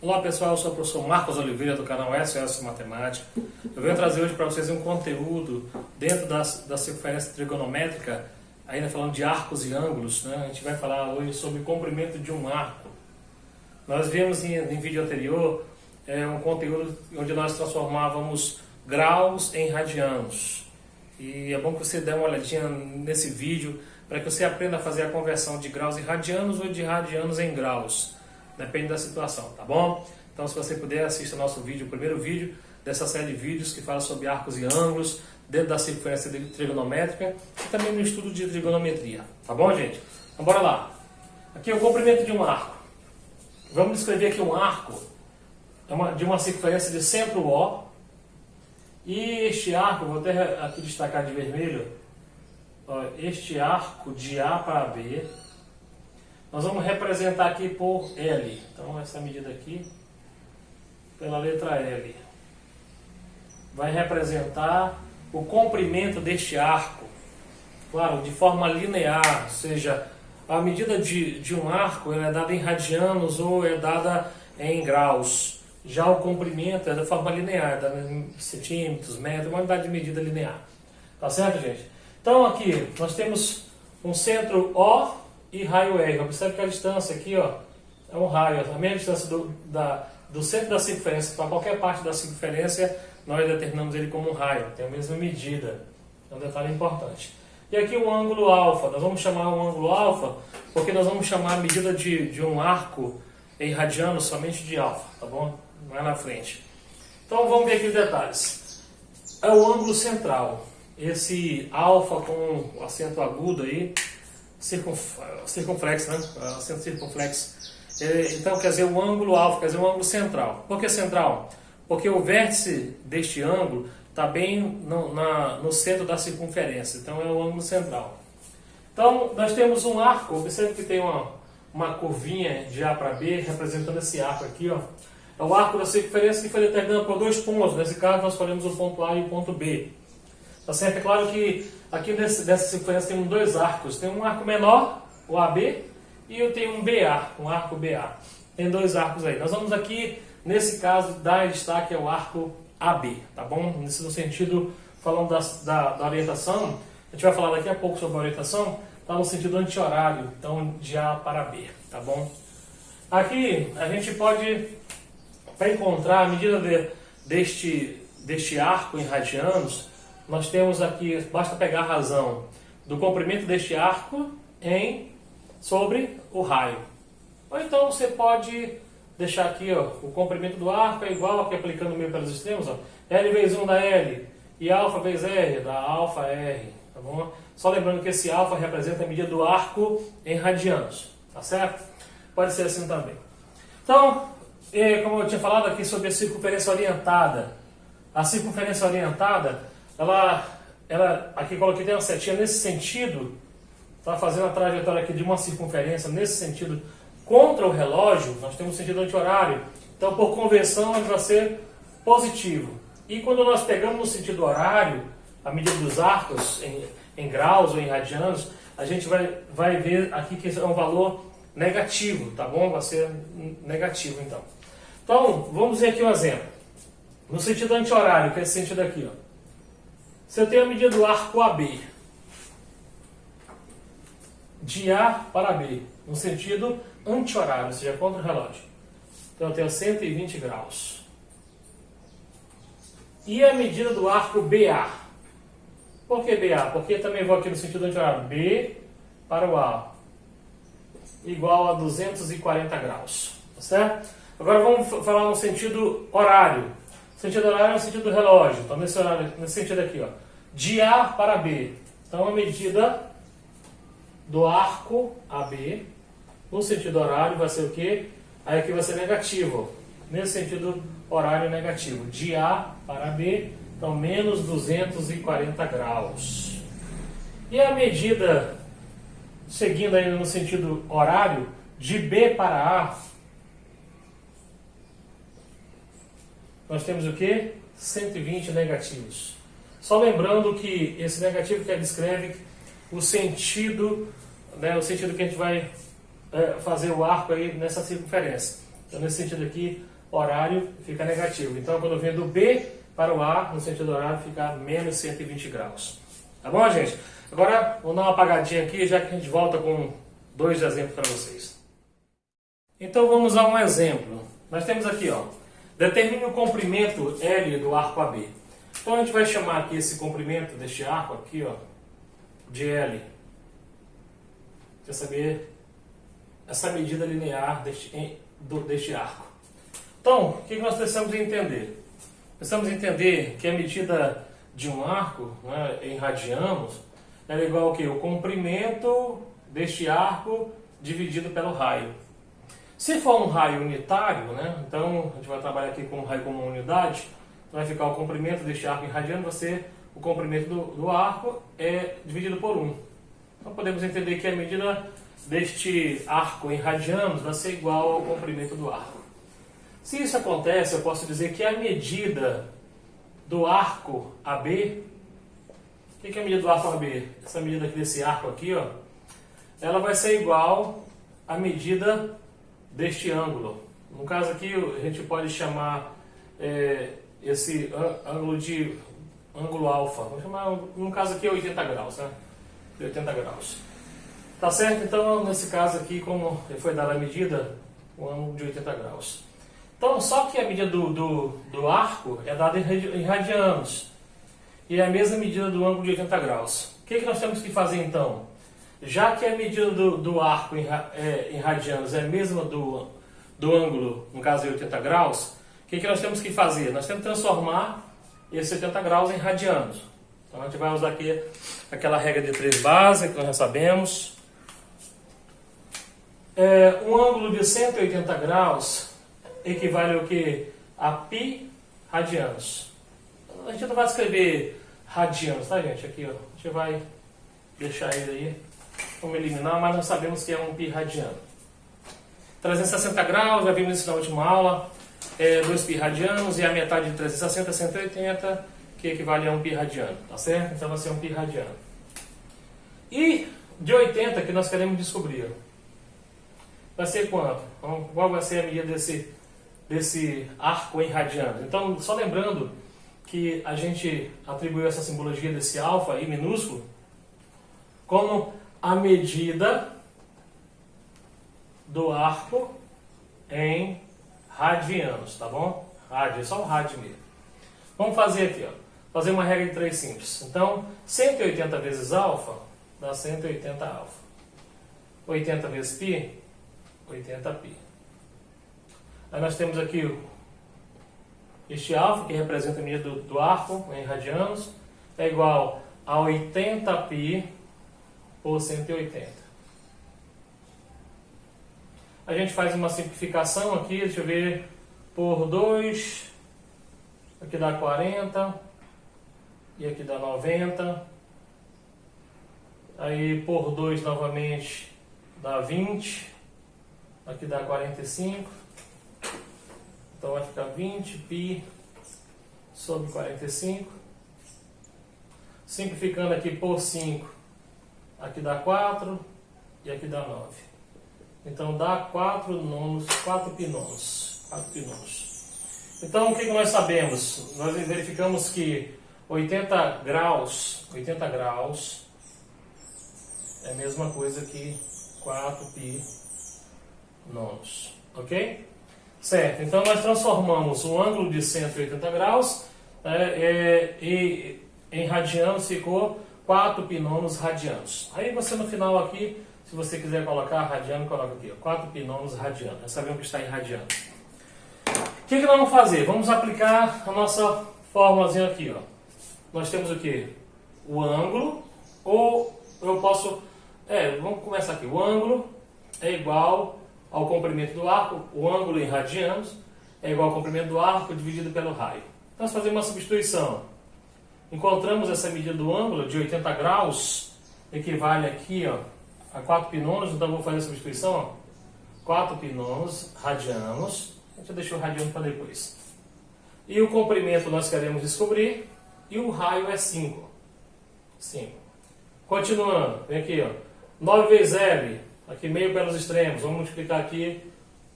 Olá pessoal, eu sou o professor Marcos Oliveira do canal SOS Matemática. Eu venho trazer hoje para vocês um conteúdo dentro da circunferência trigonométrica, ainda falando de arcos e ângulos, né? A gente vai falar hoje sobre o comprimento de um arco. Nós vimos em vídeo anterior um conteúdo onde nós transformávamos graus em radianos. E é bom que você dê uma olhadinha nesse vídeo para que você aprenda a fazer a conversão de graus em radianos ou de radianos em graus. Depende da situação, tá bom? Então, se você puder, assista o nosso vídeo, o primeiro vídeo dessa série de vídeos que fala sobre arcos e ângulos dentro da circunferência trigonométrica e também no estudo de trigonometria, tá bom, gente? Então, bora lá. Aqui é o comprimento de um arco. Vamos descrever aqui um arco de uma circunferência de centro O. E este arco, vou até aqui destacar de vermelho, ó, este arco de A para B, nós vamos representar aqui por L. Então, essa medida aqui, pela letra L, vai representar o comprimento deste arco. Claro, de forma linear, ou seja, a medida de um arco ela é dada em radianos ou é dada em graus. Já o comprimento é da forma linear, dada em centímetros, metros, uma unidade de medida linear. Tá certo, gente? Então, aqui, nós temos um centro O e raio R. Observe que a distância aqui, ó, é um raio. A mesma distância do centro da circunferência para qualquer parte da circunferência, nós determinamos ele como um raio. Tem a mesma medida. É um detalhe importante. E aqui o ângulo alfa. Nós vamos chamar o ângulo alfa porque nós vamos chamar a medida de um arco em radianos somente de alfa, tá bom? Não é na frente. Então vamos ver aqui os detalhes. É o ângulo central. Esse alfa com o acento agudo aí, circunflexo, né? Acento circunflexo. Então quer dizer o ângulo alfa, quer dizer o ângulo central. Por que central? Porque o vértice deste ângulo está bem no centro da circunferência. Então é o ângulo central. Então nós temos um arco. Observe que tem uma curvinha de A para B representando esse arco aqui, ó. É o arco da circunferência que foi determinado por dois pontos. Nesse caso nós escolhemos o ponto A e o ponto B. Tá certo? É claro que aqui nessa circunferência temos dois arcos. Tem um arco menor, o AB, e eu tenho um BA, um arco BA. Tem dois arcos aí. Nós vamos aqui, nesse caso, dar destaque ao arco AB, tá bom? Nesse sentido, falando da orientação, a gente vai falar daqui a pouco sobre a orientação, está no sentido anti-horário, então de A para B, tá bom? Aqui a gente pode, para encontrar a medida deste arco em radianos, nós temos aqui, basta pegar a razão do comprimento deste arco sobre o raio. Ou então você pode deixar aqui, ó, o comprimento do arco é igual aqui aplicando o meio pelos extremos, ó, L vezes 1 da L e alfa vezes R, da alfa R, tá bom? Só lembrando que esse alfa representa a medida do arco em radianos, tá certo? Pode ser assim também. Então, como eu tinha falado aqui sobre a circunferência orientada, a circunferência orientada, ela aqui coloquei uma setinha nesse sentido, está fazendo a trajetória aqui de uma circunferência nesse sentido contra o relógio, nós temos sentido anti-horário, então por convenção ele vai ser positivo. E quando nós pegamos no sentido horário, a medida dos arcos em graus ou em radianos, a gente vai ver aqui que é um valor negativo, tá bom? Vai ser negativo então. Então, vamos ver aqui um exemplo. No sentido anti-horário, que é esse sentido aqui, ó. Se eu tenho a medida do arco AB, de A para B, no sentido anti-horário, ou seja, contra o relógio. Então eu tenho 120 graus. E a medida do arco BA. Por que BA? Porque também vou aqui no sentido anti-horário. B para o A, igual a 240 graus. Tá certo? Agora vamos falar no sentido horário. O sentido horário é o sentido do relógio. Então nesse sentido aqui, ó, de A para B. Então a medida do arco AB no sentido horário vai ser o quê? Aí aqui vai ser negativo. Nesse sentido horário negativo. De A para B, então menos 240 graus. E a medida, seguindo ainda no sentido horário, de B para A, nós temos o quê? 120 negativos. Só lembrando que esse negativo que descreve o sentido, né, o sentido que a gente vai fazer o arco aí nessa circunferência. Então, nesse sentido aqui, horário fica negativo. Então, quando eu venho do B para o A, no sentido horário, fica menos 120 graus. Tá bom, gente? Agora, vou dar uma apagadinha aqui, já que a gente volta com 2 exemplos para vocês. Então, vamos a um exemplo. Nós temos aqui, ó, determine o comprimento L do arco AB. Então, a gente vai chamar aqui esse comprimento deste arco aqui, ó, de L. Quer saber essa medida linear deste arco. Então, o que nós precisamos entender? Precisamos entender que a medida de um arco, né, em radianos, é igual ao que? O comprimento deste arco dividido pelo raio. Se for um raio unitário, né, então a gente vai trabalhar aqui com um raio como uma unidade, vai ficar o comprimento deste arco em radiano, vai ser o comprimento do arco é dividido por 1. Então podemos entender que a medida deste arco em radianos vai ser igual ao comprimento do arco. Se isso acontece, eu posso dizer que a medida do arco AB, o que é a medida do arco AB? Essa medida aqui desse arco aqui, ó, ela vai ser igual à medida deste ângulo. No caso aqui, a gente pode chamar esse ângulo de ângulo alfa. Vamos chamar, no caso aqui, 80 graus, né? 80 graus. Tá certo? Então, nesse caso aqui, como foi dada a medida, o ângulo de 80 graus. Então, só que a medida do arco é dada em radianos. E é a mesma medida do ângulo de 80 graus. O que nós temos que fazer então? Já que a medida do arco em radianos é a mesma do ângulo, no caso de 80 graus, o que nós temos que fazer? Nós temos que transformar esse 80 graus em radianos. Então a gente vai usar aqui aquela regra de 3 base, que nós já sabemos. Um ângulo de 180 graus equivale ao que? A π radianos. A gente não vai escrever radianos, tá, gente? Aqui, ó, a gente vai deixar ele aí, vamos eliminar, mas nós sabemos que é um π radiano. 360 graus, já vimos isso na última aula, 2 π radianos, e a metade de 360 é 180, que equivale a um π radiano, tá certo? Então vai ser um π radiano. E de 80 que nós queremos descobrir, vai ser quanto? Então, qual vai ser a medida desse arco em radianos? Então, só lembrando que a gente atribuiu essa simbologia desse alfa I minúsculo como a medida do arco em radianos, tá bom? Rádio, é só um rádio mesmo. Vamos fazer aqui, ó, fazer uma regra de 3 simples. Então, 180 vezes alfa dá 180 alfa. 80 vezes π, 80 π. Aí nós temos aqui este alfa, que representa a medida do arco em radianos, é igual a 80 π por 180. A gente faz uma simplificação aqui, deixa eu ver, por 2, aqui dá 40, e aqui dá 90. Aí por 2 novamente dá 20, aqui dá 45. Então vai ficar 20 π sobre 45. Simplificando aqui por 5, aqui dá 4 e aqui dá 9. Então dá 4 π nonos. Então o que nós sabemos? Nós verificamos que 80 graus é a mesma coisa que 4 π nonos. Ok? Certo, então nós transformamos o ângulo de 180 graus e em radianos ficou 4 π nonos radianos. Aí você no final aqui, se você quiser colocar radiano, coloca aqui, ó, 4 π nonos radiano. Já sabemos que está em radiano. O que nós vamos fazer? Vamos aplicar a nossa fórmulazinha aqui, ó. Nós temos o que? O ângulo, ou eu posso... vamos começar aqui. O ângulo é igual ao comprimento do arco, o ângulo em radianos é igual ao comprimento do arco dividido pelo raio. Então, nós fazemos uma substituição. Encontramos essa medida do ângulo de 80 graus, equivale aqui, ó, a 4 π nonos, então vou fazer a substituição, ó, 4 π nonos radianos, a gente deixou o radiano para depois. E o comprimento nós queremos descobrir, e o raio é 5. 5. Continuando, vem aqui, ó, 9 vezes L, aqui meio pelos extremos, vamos multiplicar aqui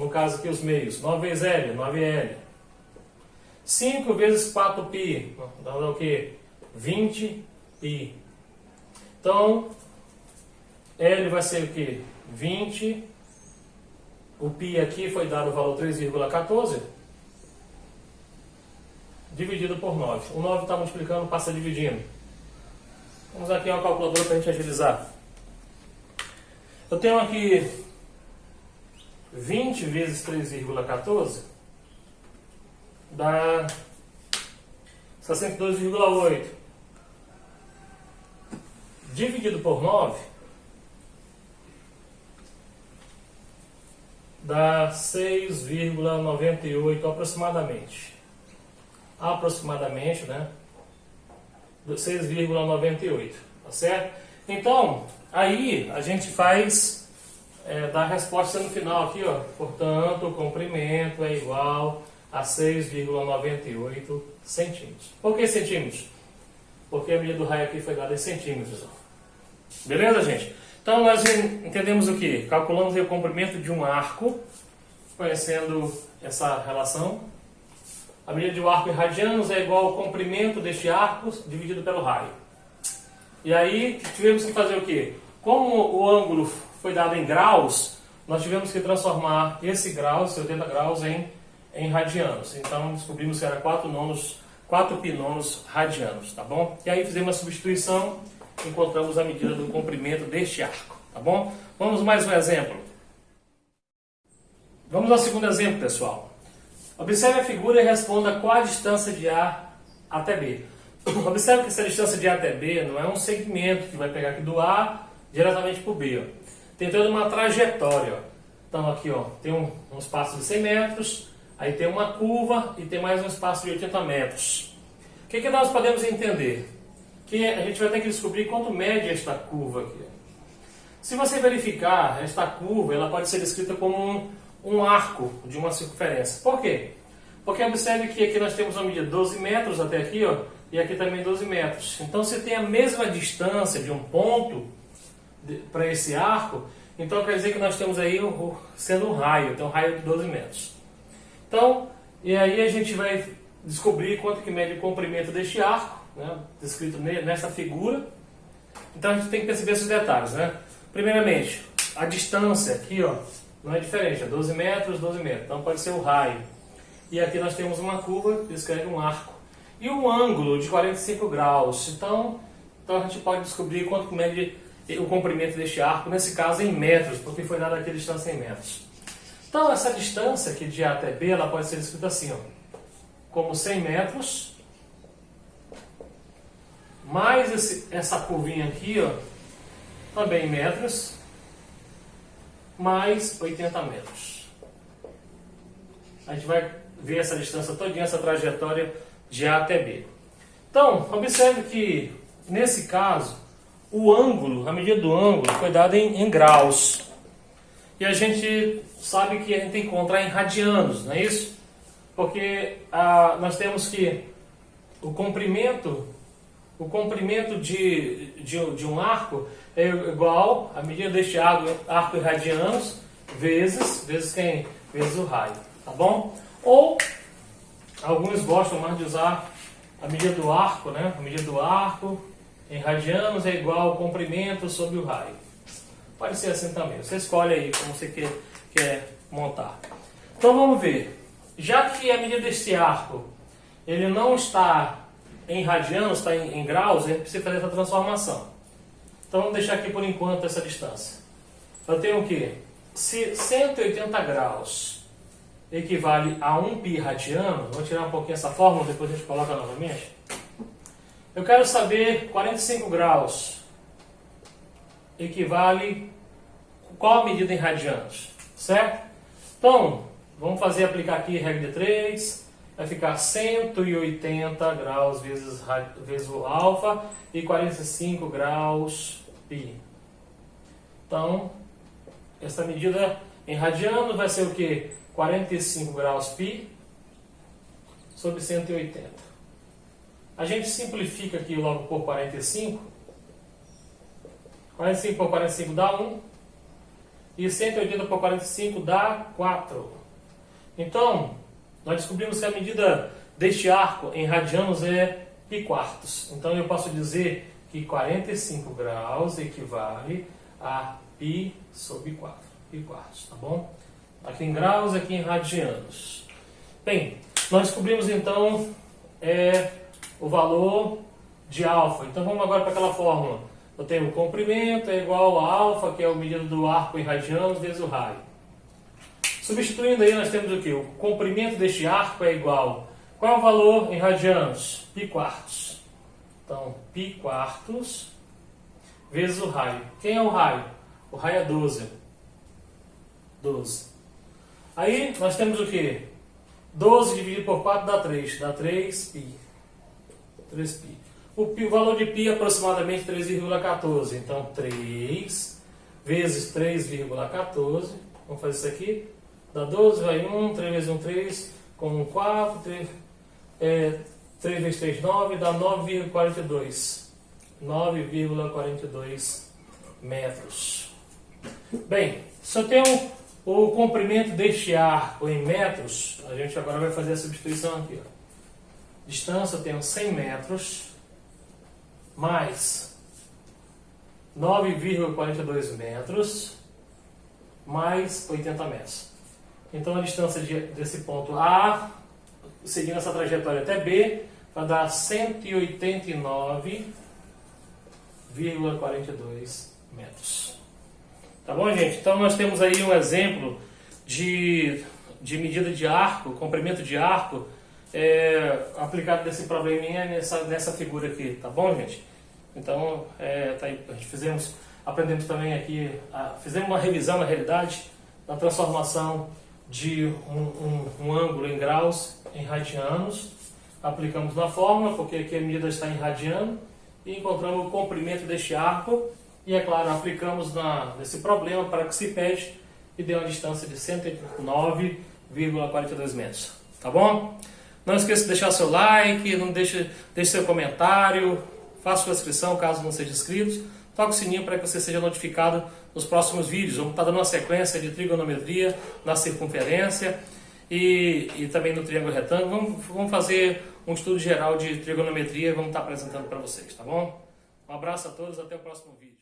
no caso aqui os meios, 9 vezes L, 9L. 5 vezes 4π, dá o quê? 20π. Então, L vai ser o quê? 20. O π aqui foi dado o valor 3,14. Dividido por 9. O 9 está multiplicando, passa dividindo. Vamos aqui uma calculadora para a gente agilizar. Eu tenho aqui 20 vezes 3,14 dá 62,8. Dividido por 9 dá 6,98 aproximadamente. Aproximadamente, né? 6,98, tá certo? Então, aí a gente faz dá a resposta no final aqui, ó. Portanto, o comprimento é igual a 6,98 centímetros. Por que centímetros? Porque a medida do raio aqui foi dada em centímetros. Ó. Beleza, gente? Então, nós entendemos o que? Calculamos o comprimento de um arco, conhecendo essa relação. A medida de um arco em radianos é igual ao comprimento deste arco dividido pelo raio. E aí, tivemos que fazer o quê? Como o ângulo foi dado em graus, nós tivemos que transformar esse grau, esses 80 graus, em radianos. Então, descobrimos que era 4π nonos radianos, tá bom? E aí fizemos a substituição, encontramos a medida do comprimento deste arco, tá bom? Vamos mais um exemplo. Vamos ao segundo exemplo, pessoal. Observe a figura e responda qual a distância de A até B. Observe que essa distância de A até B não é um segmento que vai pegar aqui do A diretamente para o B. Ó. Tem toda uma trajetória. Ó. Então aqui ó, tem um espaço de 100 metros, aí tem uma curva e tem mais um espaço de 80 metros. O que nós podemos entender? Que a gente vai ter que descobrir quanto mede esta curva aqui. Se você verificar, esta curva ela pode ser descrita como um arco de uma circunferência. Por quê? Porque observe que aqui nós temos uma medida de 12 metros até aqui, ó, e aqui também 12 metros. Então, se tem a mesma distância de um ponto para esse arco, então quer dizer que nós temos aí sendo um raio, então um raio de 12 metros. Então, e aí a gente vai descobrir quanto que mede o comprimento deste arco, né, descrito nesta figura. Então a gente tem que perceber esses detalhes, né? Primeiramente, a distância aqui, ó, não é diferente, é 12 metros, 12 metros. Então pode ser o raio. E aqui nós temos uma curva que descreve um arco. E um ângulo de 45 graus. Então a gente pode descobrir quanto mede o comprimento deste arco, nesse caso em metros, porque foi dada aqui a distância em metros. Então essa distância aqui de A até B, ela pode ser descrita assim, ó, como 100 metros, mais essa curvinha aqui, ó, também em metros, mais 80 metros. A gente vai ver essa distância todinha, essa trajetória de A até B. Então, observe que, nesse caso, o ângulo, a medida do ângulo foi dada em graus. E a gente sabe que a gente tem que encontrar em radianos, não é isso? Porque nós temos que o comprimento de um arco é igual a medida deste arco em radianos vezes o raio, tá bom? Ou alguns gostam mais de usar a medida do arco, né? A medida do arco em radianos é igual ao comprimento sobre o raio. Pode ser assim também. Você escolhe aí como você quer montar. Então vamos ver. Já que a medida deste arco ele não está em radianos, está em graus, a gente precisa fazer essa transformação. Então vamos deixar aqui por enquanto essa distância. Eu tenho o quê? Se 180 graus equivale a 1π radiano, vou tirar um pouquinho essa fórmula, depois a gente coloca novamente. Eu quero saber 45 graus equivale qual a medida em radianos, certo? Então, vamos aplicar aqui regra de 3, vai ficar 180 graus vezes o alfa e 45 graus π. Então, essa medida em radianos vai ser o que? 45 graus π sobre 180. A gente simplifica aqui logo por 45. 45 por 45 dá 1. e 180 por 45 dá 4. Então, nós descobrimos que a medida deste arco em radianos é π². Então, eu posso dizer que 45 graus equivale a π sobre 4. π², tá bom? Aqui em graus, aqui em radianos. Bem, nós descobrimos então o valor de alfa. Então, vamos agora para aquela fórmula. Eu tenho o comprimento é igual a alfa, que é a medida do arco em radianos, vezes o raio. Substituindo aí, nós temos o que? O comprimento deste arco é igual. Qual é o valor em radianos? π². Então, π² vezes o raio. Quem é o raio? O raio é 12. 12. Aí, nós temos o que? 12 dividido por 4 dá 3. Dá 3π. 3π. O valor de π é aproximadamente 3,14. Então, 3 vezes 3,14. Vamos fazer isso aqui. Dá 12, vai 1, 3 vezes 1, 3, com 1, 4, 3 vezes 3, 9, dá 9,42. 9,42 metros. Bem, se eu tenho o comprimento deste arco em metros, a gente agora vai fazer a substituição aqui. Ó. Distância, eu tenho 100 metros, mais 9,42 metros, mais 80 metros. Então, a distância desse ponto A, seguindo essa trajetória até B, vai dar 189,42 metros. Tá bom, gente? Então, nós temos aí um exemplo de medida de arco, comprimento de arco, aplicado nesse probleminha nessa figura aqui. Tá bom, gente? Então, tá aí, a gente aprendemos também aqui, fizemos uma revisão, na realidade, da transformação de um ângulo em graus em radianos, aplicamos na fórmula, porque aqui a medida está em radiano, e encontramos o comprimento deste arco, e é claro, aplicamos nesse problema para que se pede, e deu uma distância de 109,42 metros. Tá bom? Não esqueça de deixar seu like, não deixe seu comentário, faça sua inscrição caso não seja inscrito, toque o sininho para que você seja notificado nos próximos vídeos. Vamos estar dando uma sequência de trigonometria na circunferência e também no triângulo retângulo. Vamos fazer um estudo geral de trigonometria e vamos estar apresentando para vocês, tá bom? Um abraço a todos, até o próximo vídeo.